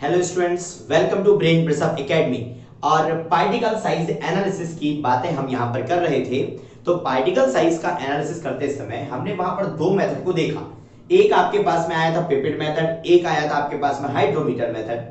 Hello students, welcome to brain प्रिसअप academy. और particle size analysis की बातें हम यहां पर कर रहे थे। तो पार्टिकल साइज का एनालिसिस करते समय हमने वहां पर दो मेथड को देखा। एक आपके पास में आया था पिपेट मेथड, एक आया था आपके पास में हाइड्रोमीटर मेथड।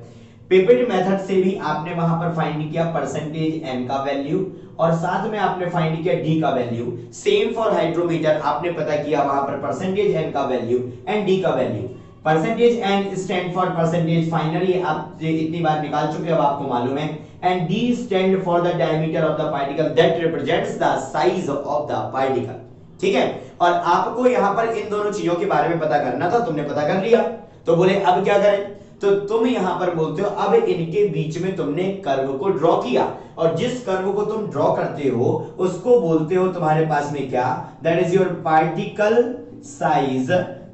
पिपेट मेथड से भी आपने वहां पर फाइंड किया परसेंटेज एन का वैल्यू और साथ में आपने फाइंड किया डी का वैल्यू। सेम फॉर हाइड्रोमीटर, आपने पता किया वहां पर परसेंटेज एन का वैल्यू एंड डी का value. Percentage N stand for percentage final, ये आप इतनी बार निकाल चुके हो, अब आपको मालूम है। And D stand for the diameter of the particle that represents the size of the particle. ठीक है, और आपको यहां पर इन दोनों चीजों के बारे में पता करना था, तुमने पता कर लिया। तो बोले अब क्या करें, तो तुम यहां पर बोलते हो अब इनके बीच में तुमने कर्व को ड्रॉ किया और जिस कर्व को तुम ड्रॉ करते हो उसको बोलते हो तुम्हारे पास में क्या, that is your particle size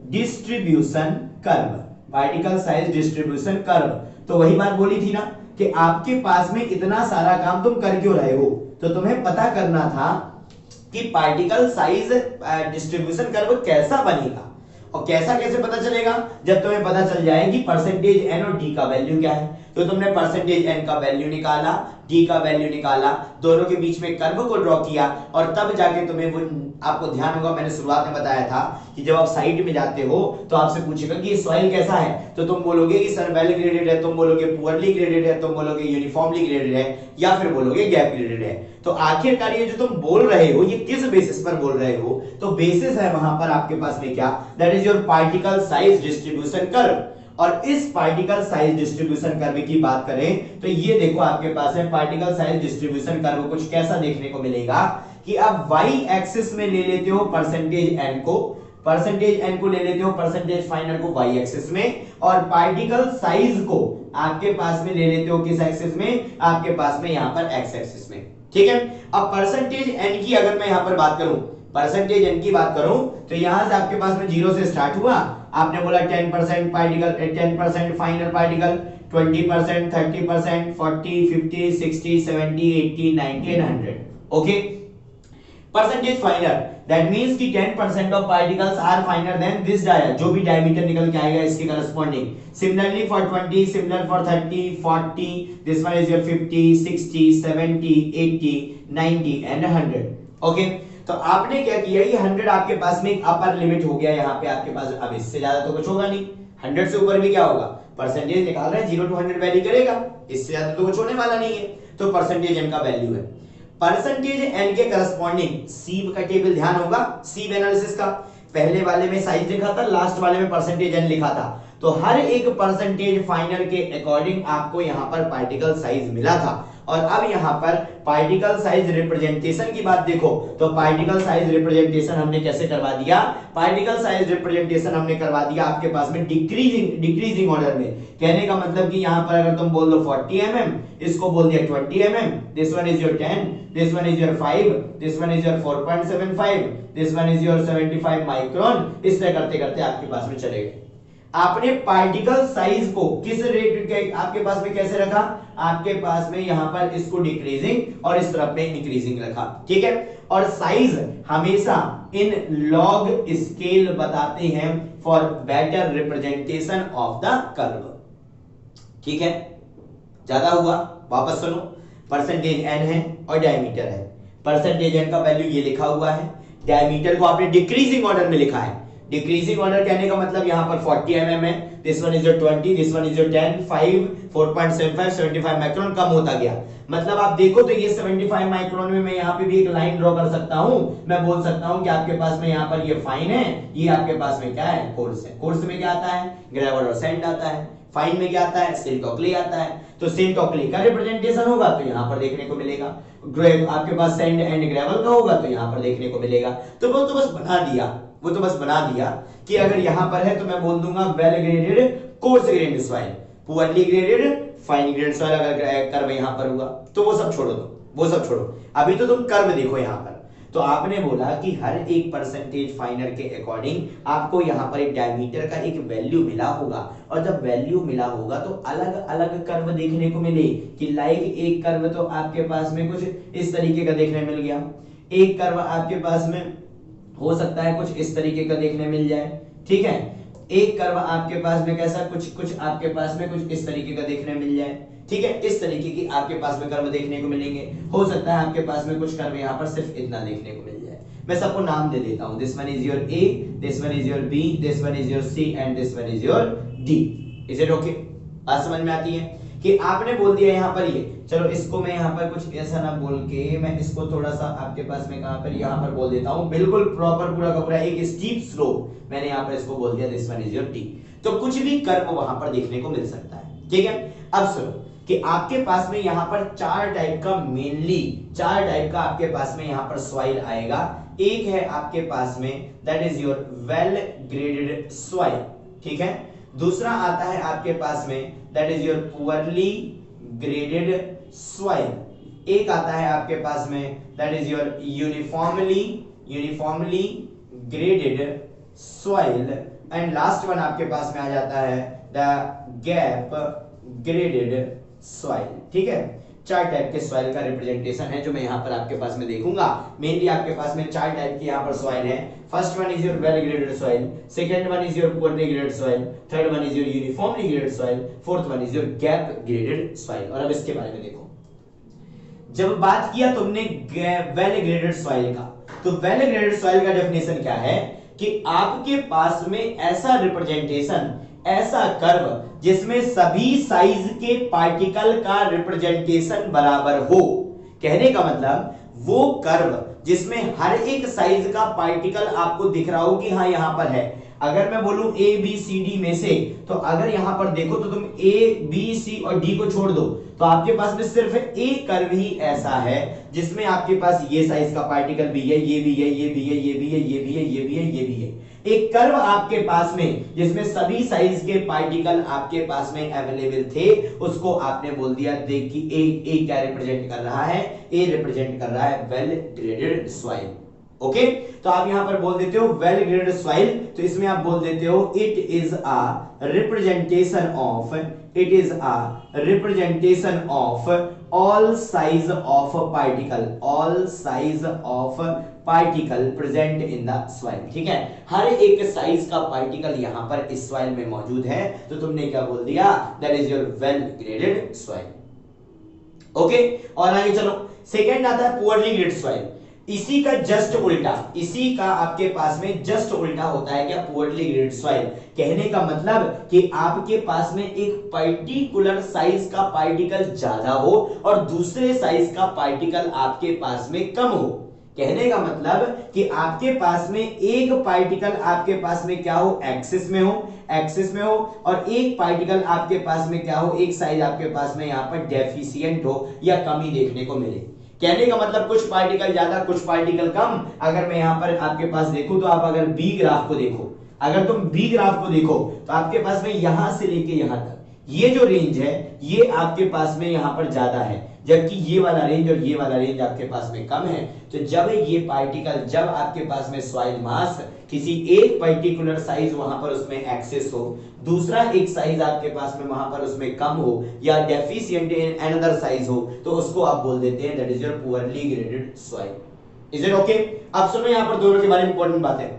distribution curve. Particle size distribution curve, तो वही बात बोली थी ना कि आपके पास में इतना सारा काम तुम कर क्यों रहे हो, तो तुम्हें पता करना था कि पार्टिकल साइज डिस्ट्रीब्यूशन कर्व कैसा बनेगा। और कैसा कैसे पता चलेगा, जब तुम्हें पता चल जाए कि परसेंटेज एन और डी का वैल्यू क्या है। तो तुमने परसेंटेज एन का वैल्यू निकाला, डी का वैल्यू निकाला, दोनों के बीच में कर्व को ड्रॉ किया और तब जाके तुम्हें वो, आपको ध्यान होगा मैंने शुरुआत में बताया था कि जब आप साइट में जाते हो तो आपसे पूछेगा कि सॉइल कैसा है, तो तुम बोलोगे कि सर वेल ग्रेडेड है, तुम बोलोगे पुअरली ग्रेडेड है, तुम बोलोगे यूनिफॉर्मली ग्रेडेड है, या फिर बोलोगे गैप ग्रेडेड है। तो आखिरकार ये जो तुम बोल रहे हो ये किस बेसिस पर बोल रहे हो, तो बेसिस है वहां पर आपके पास में क्या, that is your particle size distribution curve. और इस पार्टिकल साइज डिस्ट्रीब्यूशन कर्व की बात करें तो ये देखो आपके पास है पार्टिकल साइज डिस्ट्रीब्यूशन कर्व कुछ कैसा देखने को मिलेगा कि आप वाई एक्सिस में ले लेते हो परसेंटेज एन को, परसेंटेज एन को ले लेते हो परसेंटेज फाइनल को वाई एक्सिस में, और पार्टिकल साइज को आपके पास में ले लेते हो किस एक्सिस में, आपके पास में यहां पर एक्स एक्सिस में। ठीक है, अब परसेंटेज एन की अगर मैं यहां पर बात करूं, परसेंटेज एन की बात करूं तो यहां से आपके पास में 0 से स्टार्ट हुआ, आपने बोला 10% particle, 10% final particle, 20%, 30%, 40, 50, 60, 70, 80, 90 and 100। Okay, percentage final that means कि 10% of particles are finer than this dia, जो भी डायमीटर निकल के आएगा इसके corresponding. Similarly for 20, similar for 30, 40, this one is your 50, 60, 70, 80, 90 and 100। Okay, तो आपने क्या किया, ये 100 आपके पास में एक अपर लिमिट हो गया यहाँ पे आपके पास, अब इससे ज्यादा तो कुछ होगा नहीं, 100 से ऊपर भी क्या होगा, परसेंटेज निकाल रहे हैं 0 to 100 वैल्यू करेगा, इससे ज्यादा तो कुछ होने वाला नहीं है। तो परसेंटेज एन का वैल्यू है, परसेंटेज एन के करस्पॉन्डिंग सीव का टेबल ध्यान होगा, सीव एनालिसिस का, पहले वाले में साइज लिखा था, लास्ट वाले में परसेंटेज एन लिखा था, तो हर एक परसेंटेज फाइनल के अकॉर्डिंग आपको यहां पर पार्टिकल साइज मिला था। और अब यहां पर पार्टिकल साइज रिप्रेजेंटेशन की बात देखो, तो पार्टिकल साइज रिप्रेजेंटेशन हमने कैसे करवा दिया, पार्टिकल साइज रिप्रेजेंटेशन हमने करवा दिया आपके पास में डिक्रीजिंग ऑर्डर में। कहने का मतलब कि यहां पर अगर तुम बोल दो 40 mm, इसको बोल दिया 20 mm, this one is your 10, this one is your 5, this one is your 4.75, this one is your 75 micron, इस तरह करते करते आपके पास में चले गए। आपने पार्टिकल साइज को किस रेट के आपके पास में कैसे रखा, आपके पास में यहां पर इसको डिक्रीजिंग और इस तरफ में इंक्रीजिंग रखा। ठीक है, और साइज हमेशा इन लॉग स्केल बताते हैं for better representation of the curve. ठीक है, ज्यादा हुआ, वापस सुनो, परसेंटेज एन है और डायमीटर है, परसेंटेज एन का वैल्यू ये लिखा हुआ है, डायमीटर को आपने डिक्रीजिंग ऑर्डर में लिखा है। डिक्रीजिंग ऑर्डर कहने का मतलब यहां पर 40 mm है, this one is your 20, this one is your 10, 5, 4.75, 75 micron कम होता गया। मतलब आप देखो तो ये 75 माइक्रोन में मैं यहां पे भी एक लाइन ड्रॉ कर सकता हूं, मैं बोल सकता हूं कि आपके पास में यहां पर ये फाइन है, ये आपके पास में क्या है, कोर्स है। कोर्स में क्या आता है, ग्रेवल और सैंड आता है, फाइन में क्या आता है, सिल्ट और क्ले आता है। तो सिल्ट और क्ले का रिप्रेजेंटेशन होगा तो यहां पर देखने को मिलेगा, आपके पास सैंड एंड ग्रेवल का होगा तो यहां पर देखने को मिलेगा। तो वो तो बस बना दिया, वो तो बस बना दिया कि अगर यहां पर है तो मैं बोल दूंगा well graded course grand soil, poorly graded fine grand soil. अगर कर्व यहां पर हुआ तो वो सब छोड़ो, वो सब छोड़ो, अभी तो तुम कर्व देखो यहां पर। तो आपने बोला कि हर एक परसेंटेज फाइनल के अकॉर्डिंग आपको यहां पर एक डायमीटर का एक वैल्यू मिला होगा, और जब वैल्यू मिला होगा तो अलग अलग कर्व देखने को मिले कि लाइक एक कर्व तो आपके पास में कुछ इस तरीके का देखने मिल गया, एक कर्व आपके पास में हो सकता है कुछ इस तरीके का देखने मिल जाए। ठीक है, एक कर्व आपके पास में कैसा कुछ कुछ आपके पास में कुछ इस तरीके का देखने मिल जाए, ठीक है, इस तरीके की आपके पास में कर्व देखने को मिलेंगे। हो सकता है आपके पास में कुछ कर्व यहाँ पर सिर्फ इतना देखने को मिल जाए। मैं सबको नाम दे देता हूं, this one is your A, this one is your B, this one is your C and this one is your D. Is it okay? बात समझ में आती है कि आपने बोल दिया यहाँ पर ये, चलो इसको मैं यहाँ पर कुछ ऐसा ना बोल के मैं इसको थोड़ा सा आपके पास में कहां पर यहाँ पर बोल देता हूं, बिल्कुल प्रॉपर पूरा का पूरा एक स्टीप स्लोप मैंने यहाँ पर इसको बोल दिया this one is your D. तो कुछ भी कर्व वहां पर देखने को मिल सकता है, ठीक है। अब सुनो कि आपके पास में यहाँ पर चार टाइप का, मेनली चार टाइप का आपके पास में यहाँ पर सॉइल आएगा। एक है आपके पास में that is your well graded soil, ठीक है। दूसरा आता है आपके पास में that is your poorly graded soil. एक आता है आपके पास में that is your uniformly graded soil and last one आपके पास में आ जाता है द गैप ग्रेडेड सॉइल, ठीक है। चार टाइप के सॉइल का रिप्रेजेंटेशन है जो मैं यहाँ पर आपके पास में देखूंगा। मेनली आपके पास में चार टाइप की यहाँ पर सॉइल है। First one is your well graded soil, second one is your poorly graded soil, third one is your uniformly graded soil, fourth one is your gap graded soil. और अब इसके बारे में देखो, जब बात किया तुमने वेल ग्रेडेड सॉइल का, तो वेल ग्रेडेड सॉइल का डेफिनेशन क्या है कि आपके पास में ऐसा रिप्रेजेंटेशन, ऐसा कर्व जिसमें सभी साइज के पार्टिकल का रिप्रेजेंटेशन बराबर हो। कहने का मतलब वो कर्व जिसमें हर एक साइज का पार्टिकल आपको दिख रहा हो कि हाँ यहां पर है। अगर मैं बोलूं ए बी सी डी में से, तो अगर यहां पर देखो तो तुम ए बी सी और डी को छोड़ दो तो आपके पास में सिर्फ एक कर्व ही ऐसा है जिसमें आपके पास ये साइज का पार्टिकल भी है, ये भी है, ये भी है, ये भी है, ये भी है, ये भी है, ये भी है। एक कर्व आपके पास में जिसमें सभी साइज के पार्टिकल आपके पास में अवेलेबल थे, उसको आपने बोल दिया देख कि ए क्या रिप्रेजेंट कर रहा है, ए रिप्रेजेंट कर रहा है वेल ग्रेडेड सॉइल। ओके, तो आप यहां पर बोल देते हो वेल ग्रेडेड सॉइल, तो इसमें आप बोल देते हो it is a representation of all size of particle present in the soil, ठीक है। हर एक साइज का पार्टिकल यहां पर इस सॉइल में मौजूद है, तो तुमने क्या बोल दिया, that is your well graded soil. Okay, और आगे चलो, सेकंड आता है पुअरली ग्रेडेड सॉइल। इसी का जस्ट उल्टा, इसी का आपके पास में जस्ट उल्टा होता है क्या, पुअरली ग्रेडेड सॉइल। कहने का मतलब कि आपके पास में एक पर्टिकुलर साइज का पार्टिकल ज्यादा हो और दूसरे साइज का पार्टिकल आपके पास में कम हो। कहने का मतलब कि आपके पास में एक पार्टिकल आपके पास में क्या हो, एक्सिस में हो और एक पार्टिकल आपके पास में क्या हो, एक साइज आपके पास में यहाँ पर डेफिशिएंट हो या कमी देखने को मिले। कहने का मतलब कुछ पार्टिकल ज्यादा, कुछ पार्टिकल कम। अगर मैं यहाँ पर आपके पास देखूं तो आप अगर बी ग्राफ को देखो, अगर तुम बी ग्राफ को देखो तो आपके पास में यहां से लेके यहां तक ये जो रेंज है ये आपके पास में यहां पर ज्यादा है, जबकि ये वाला रेंज और ये वाला रेंज आपके पास में कम है। तो जब ये पार्टिकल, जब आपके पास में सॉइल मास किसी एक पर्टिकुलर साइज वहां पर उसमें एक्सेस हो, दूसरा एक साइज आपके पास में वहां पर उसमें कम हो या डेफिशिएंट इन अनदर साइज हो, तो उसको आप बोल देते हैं that is your poorly graded soil. Is it okay? अब सुनो यहां पर दोनों के बारे में इंपॉर्टेंट बात है।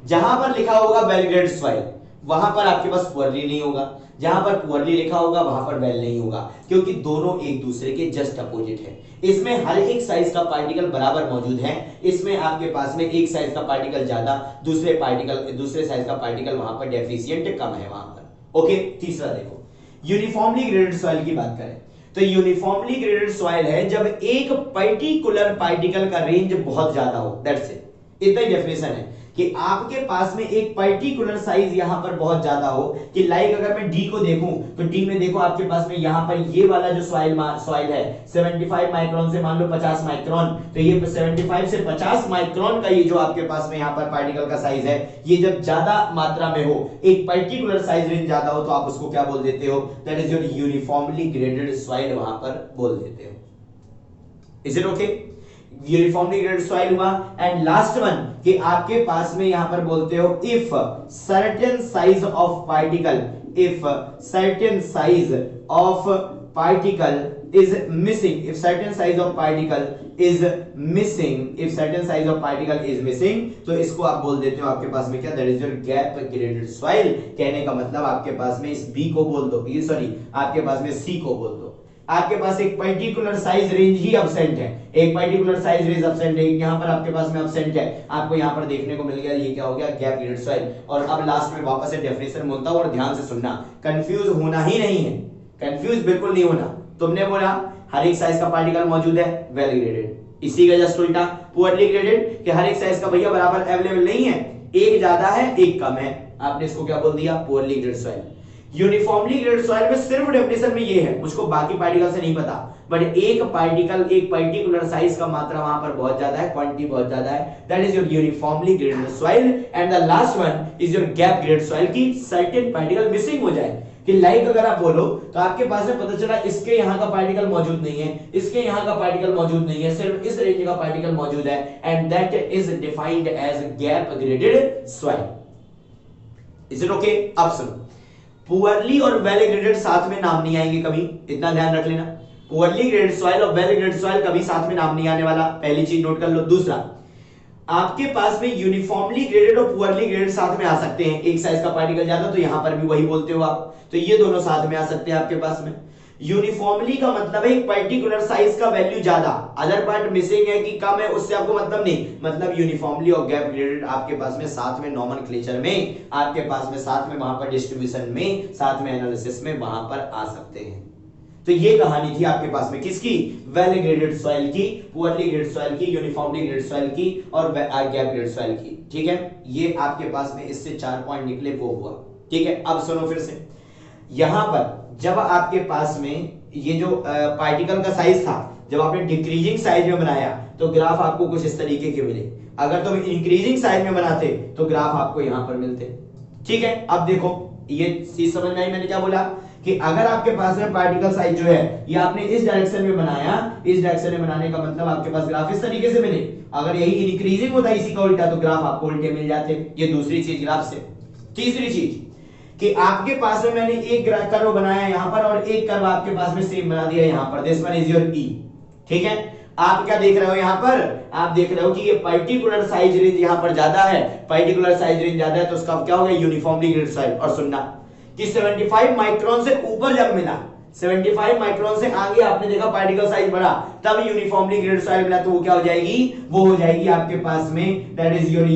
जहां पर लिखा होगा वेल ग्रेडेड सॉइल, वहां पर आपके पास पुअरली नहीं होगा, जहां पर पुअरली लिखा होगा वहां पर वेल नहीं होगा, क्योंकि दोनों एक दूसरे के जस्ट अपोजिट है। इसमें हर एक साइज का पार्टिकल बराबर मौजूद है। इसमें आपके पास में एक साइज का पार्टिकल ज्यादा, दूसरे साइज का पार्टिकल वहां पर डेफिशिएंट कम है वहां पर। ओके, तीसरा देखो, यूनिफॉर्मली ग्रेडेड सॉइल की बात करें तो यूनिफॉर्मली ग्रेडेड सॉइल है जब एक पर्टिकुलर पार्टिकल का रेंज बहुत ज्यादा हो, दैट्स इट। इतना ही डेफिनेशन है कि आपके पास में एक पर्टिकुलर साइज यहां पर बहुत ज्यादा हो, कि लाइक अगर मैं डी को देखूं तो डी में देखो आपके पास में यहां पर ये वाला जो सॉइल है 75 माइक्रोन से मान लो 50 माइक्रोन, तो ये 75 से 50 माइक्रोन का ये जो आपके पास में यहां पर पार्टिकल का साइज है, ये जब ज्यादा मात्रा में हो, एक पर्टिकुलर साइज रेंज ज्यादा हो, तो आप उसको क्या बोल देते हो, that is your uniformly graded soil वहां पर बोल देते हो। Is it okay? Uniformly graded soil हुआ। एंड लास्ट वन कि आपके पास में यहां पर बोलते हो if certain size of particle is missing, if certain size of particle is missing, if certain size of particle is missing, तो इसको आप बोल देते हो आपके पास में क्या, that is your gap graded soil। कहने का मतलब आपके पास में इस B को बोल दो, ये सॉरी आपके पास में C को बोल दो। आपके पास एक पर्टिकुलर साइज रेंज ही एब्सेंट है, एक पर्टिकुलर साइज रेंज एब्सेंट है, यहाँ पर आपके पास में एब्सेंट है, आपको यहाँ पर देखने को मिल गया, ये क्या हो गया, गैप ग्रेडेड सॉइल। और अब लास्ट में वापस से डेफिनेशन बोलता हूं और ध्यान से सुनना, कंफ्यूज होना ही नहीं है, कंफ्यूज बिल्कुल नहीं होना। तुमने बोला हर एक साइज का पार्टिकल मौजूद है, वेल ग्रेडेड, इसी का जस्ट उल्टा पुअरली ग्रेडेड कि हर एक साइज का भैया बराबर अवेलेबल नहीं है, एक ज्यादा है एक कम है, आपने इसको क्या बोल दिया, poorly graded soil. Uniformly graded soil में सिर्फ डेफिनेशन में ये है, मुझको बाकी पार्टिकल से नहीं पता, बट एक पार्टिकल एक पर्टिकुलर साइज का मात्रा वहां पर बहुत ज्यादा है, क्वांटिटी बहुत ज्यादा है, that is your uniformly graded soil. And the last one is your gap graded soil की सर्टेन पार्टिकल मिसिंग हो जाए, कि लाइक अगर आप बोलो तो आपके पास में पता चला इसके यहाँ का पार्टिकल मौजूद नहीं है, इसके यहाँ का पार्टिकल मौजूद नहीं है, सिर्फ इस रेंज का पार्टिकल मौजूद है, and that is defined age gap graded soil. Is it okay? अब सुनो, पुअरली और वेल ग्रेडेड साथ में नाम नहीं आएंगे कभी, इतना ध्यान रख लेना, पुअरली ग्रेडेड सॉइल और वेल ग्रेडेड सॉइल कभी साथ में नाम नहीं आने वाला, पहली चीज नोट कर लो। दूसरा, आपके पास में यूनिफॉर्मली ग्रेडेड और पुअरली ग्रेडेड साथ में आ सकते हैं, एक साइज का पार्टिकल ज्यादा तो यहां पर भी वही बोलते हो आप, तो ये दोनों साथ में आ सकते हैं आपके पास में। यूनिफॉर्मली का मतलब है एक पर्टिकुलर साइज का वैल्यू ज्यादा, अदर पार्ट मिसिंग है कि कम है उससे आपको मतलब नहीं, मतलब यूनिफॉर्मली और गैप ग्रेडेड आपके पास में साथ में नोमेनक्लेचर में, आपके पास में साथ में वहां पर डिस्ट्रीब्यूशन में, साथ में एनालिसिस में वहां पर आ सकते हैं। तो ये कहानी थी आपके पास में किसकी, वेल ग्रेडेड सॉइल की, पुअरली ग्रेडेड सॉइल की, यूनिफॉर्मली ग्रेडेड सॉइल की और गैप ग्रेडेड सॉइल की। ठीक है, ये आपके पास में इससे 4 पॉइंट निकले, वो हुआ। ठीक है, अब सुनो फिर से, यहां पर जब आपके पास में ये जो पार्टिकल का साइज था, जब आपने डिक्रीजिंग साइज में बनाया तो ग्राफ आपको कुछ इस तरीके के मिले, अगर तुम इंक्रीजिंग साइज में बनाते तो ग्राफ आपको यहां पर मिलते। ठीक है, अब देखो ये चीज समझ में आई मैंने क्या बोला, कि अगर आपके पास में पार्टिकल साइज जो है ये आपने इस डायरेक्शन में बनाया, इस डायरेक्शन में बनाने का मतलब आपके पास ग्राफ इस तरीके से मिले, अगर यही इंक्रीजिंग होता इसी का उल्टा तो ग्राफ आपको उल्टे मिल जाते। ये दूसरी चीज ग्राफ से। तीसरी चीज कि आपके पास में मैंने एक कर्व बनाया यहां पर और एक कर्व आपके पास में सेम बना दिया यहां पर, दिस वन इज योर ई। ठीक है, आप क्या देख रहे हो यहां पर, आप देख रहे हो कि ये पर्टिकुलर साइज रेंज यहां पर ज्यादा है, पर्टिकुलर साइज रेंज ज्यादा है तो उसका क्या हो गया, यूनिफॉर्मली ग्रेडेड सॉइल। और सुनना कि 75 माइक्रोन से ऊपर जब मिला, 75 माइक्रोन से आगे आपने देखा पार्टिकल साइज बढ़ा, तब यूनिफॉर्मली ग्रेडेड सॉइल मिला, तो वो क्या हो जाएगी, वो हो जाएगी आपके पास में that is your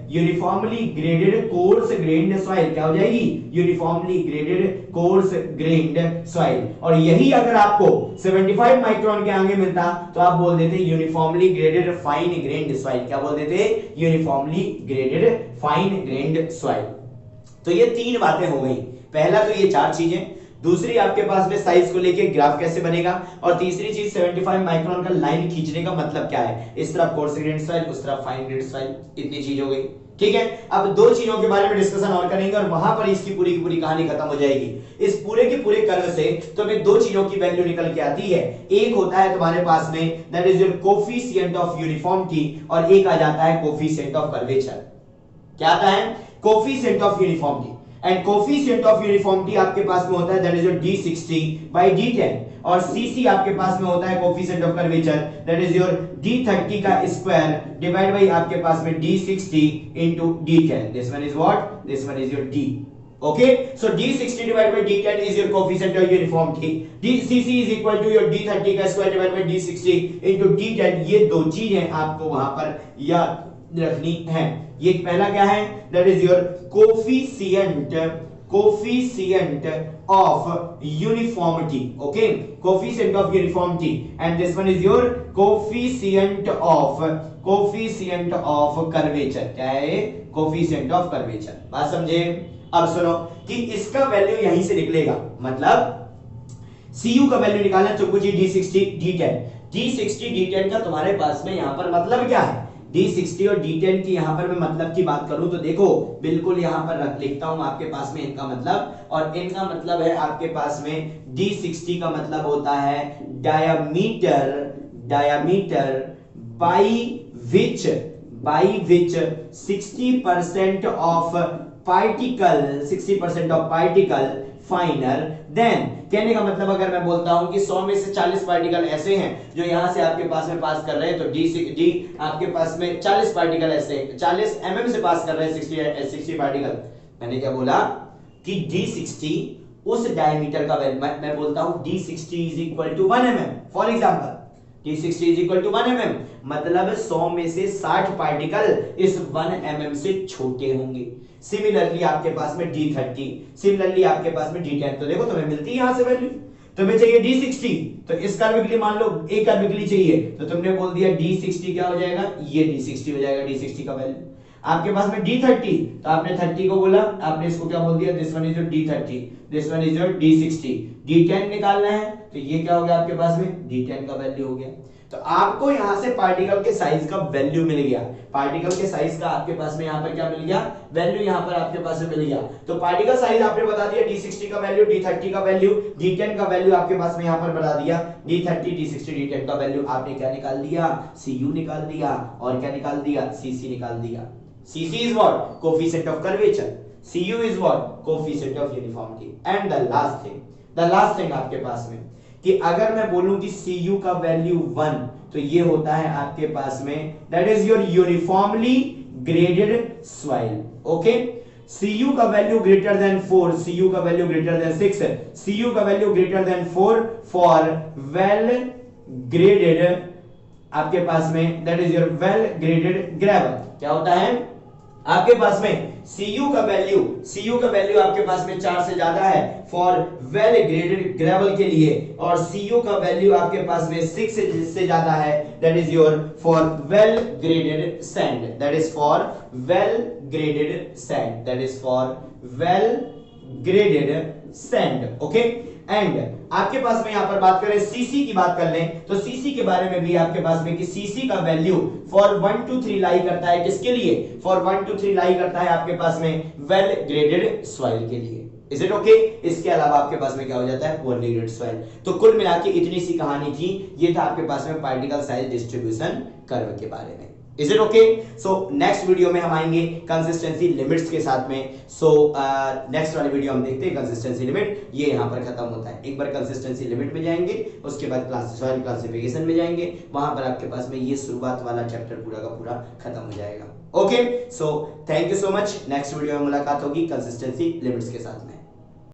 uniformly graded course grand soil. क्या हो जाएगी, uniformly graded course grand soil. और यही अगर आपको 75 माइक्रोन के आगे मिलता तो आप बोल देते uniformly graded fine grand soil. क्या बोल देते, uniformly graded fine grand soil. तो ये 3 बातें हो गई, पहला तो ये 4 चीजें, दूसरी आपके पास में साइज को लेके ग्राफ कैसे बनेगा, और तीसरी चीज 75 माइक्रोन का लाइन खींचने का मतलब क्या है, इस तरफ कोर्स ग्रेन्ड सॉइल, उस तरफ फाइन ग्रेन्ड सॉइल। इतनी चीज हो गई। ठीक है, अब 2 चीजों के बारे में डिस्कशन और करेंगे और वहां पर इसकी पूरी की पूरी कहानी खत्म हो जाएगी। इस पूरे के पूरे कर्व से तुम्हें 2 चीजों की वैल्यू निकल के आती है, एक होता है तुम्हारे पास में that is your coefficient of uniformity और एक आ जाता है कोफिशिएंट ऑफ कर्वेचर। क्या आता है, coefficient of uniformity. And coefficient of uniformity आपके पास में होता है that is your D60 by D10 और CC आपके पास में होता है coefficient of curvature that is your D30 का स्क्वायर डिवाइड बाय आपके पास में D60 into D10। This one is what, this one is your D। Okay, so D60 divided by D10 is your coefficient of uniformity. DCC is equal to your D30 का square divided by D60 into D10। ये 2 चीजें आपको वहां पर याद रखनी है। ये पहला क्या है, that is your coefficient of uniformity। Okay, coefficient of uniformity and this one is your coefficient of curvature। क्या है, coefficient of curvature। बात समझे? अब सुनो कि इसका वैल्यू यहीं से निकलेगा, मतलब CU का वैल्यू निकालना, चुप्पू जी D60 D10, D60 D10 का तुम्हारे पास में यहां पर मतलब क्या है, D60 और D10 की यहां पर मैं मतलब की बात करूं तो देखो बिल्कुल यहां पर लिखता हूं आपके पास में इनका मतलब, और इनका मतलब है आपके पास में D60 का मतलब होता है diameter by which 60% of particle 60% of particle finer than, कहने का मतलब अगर मैं बोलता हूं कि 100 में से 40 पार्टिकल ऐसे हैं जो यहां से आपके पास में पास कर रहे हैं, तो डी आपके पास में 40 पार्टिकल ऐसे 40 mm से पास कर रहे हैं 60 पार्टिकल। मैंने क्या बोला कि D60 उस डायमीटर का वैल्यू, मैं बोलता हूं D60 is equal to 1 mm। For example D60 is equal to 1 mm, मतलब 100 में से 60 पार्टिकल इस 1 mm से छोटे होंगे। सिमिलरली आपके पास में D30, सिमिलरली आपके पास में D10, तो देखो तुम्हें मिलती है यहां से वैल्यू। तुम्हें चाहिए D60, तो इस कर्व के लिए मान लो एक कर्व के लिए चाहिए, तो तुमने बोल दिया D60 क्या हो जाएगा, ये D60 हो जाएगा, D60 का वैल्यू। आपके पास में D30, तो आपने 30 को बोला, आपने इसको क्या बोल दिया, this one is your D30, this one is your D60। D10 निकालना है, तो ये क्या हो गया आपके पास में, D10 का वैल्यू हो गया। तो आपको यहां से पार्टिकल के साइज का वैल्यू मिल गया, पार्टिकल के साइज का आपके पास में यहां पर क्या मिल गया, वैल्यू यहां पर आपके पास में मिल गया। तो पार्टिकल साइज आपने बता दिया, D60 का वैल्यू, D30 का वैल्यू, D10 का वैल्यू आपके पास में यहां पर बता दिया, D30, D60, D10 का वैल्यू आपने क्या निकाल दिया, Cu निकाल दिया, और क्या निकाल दिया, Cc निकाल दिया। Cc is what? Coefficient of curvature. Cu is what? Coefficient of uniformity. And the last thing आपके पास में कि अगर मैं बोलूं कि Cu का वैल्यू 1, तो ये होता है आपके पास में that is your uniformly graded soil. Okay? Cu का वैल्यू ग्रेटर देन 4, Cu का वैल्यू ग्रेटर देन 6, Cu का value greater than 4 for well graded आपके पास में that is your well graded gravel। क्या होता है आपके पास में Cu का वैल्यू आपके पास में 4 से ज्यादा है फॉर वेल ग्रेडेड ग्रेवल के लिए, और Cu का वैल्यू आपके पास में 6 से ज्यादा है, that is your for well graded sand, that is for well graded sand, that is for well graded sand. Okay, and आपके पास में यहां पर बात करें सीसी की बात कर लें, तो सीसी के बारे में भी आपके पास में कि सीसी का वैल्यू फॉर 1 to 3 लाई करता है, किसके लिए, फॉर 1 to 3 लाई करता है आपके पास में वेल ग्रेडेड सॉइल के लिए। Is it okay? इसके अलावा आपके पास में क्या हो जाता है, पुअरली ग्रेडेड सॉइल। तो कुल मिला के इतनी सी कहानी थी, ये था आपके पास में पार्टिकल साइज डिस्ट्रीब्यूशन कर्व के बारे में। Is it okay? So next video में हम आएंगे कंसिस्टेंसी लिमिट्स के साथ में। सो नेक्स्ट वाली वीडियो हम देखते हैं कंसिस्टेंसी लिमिट, ये यहां पर खत्म होता है। एक बार कंसिस्टेंसी लिमिट में जाएंगे, उसके बाद सॉइल क्लासिफिकेशन में जाएंगे, वहां पर आपके पास में ये शुरुआत वाला चैप्टर पूरा का पूरा खत्म हो जाएगा। Okay, so thank you so much. Next video में मुलाकात होगी कंसिस्टेंसी लिमिट्स के साथ में।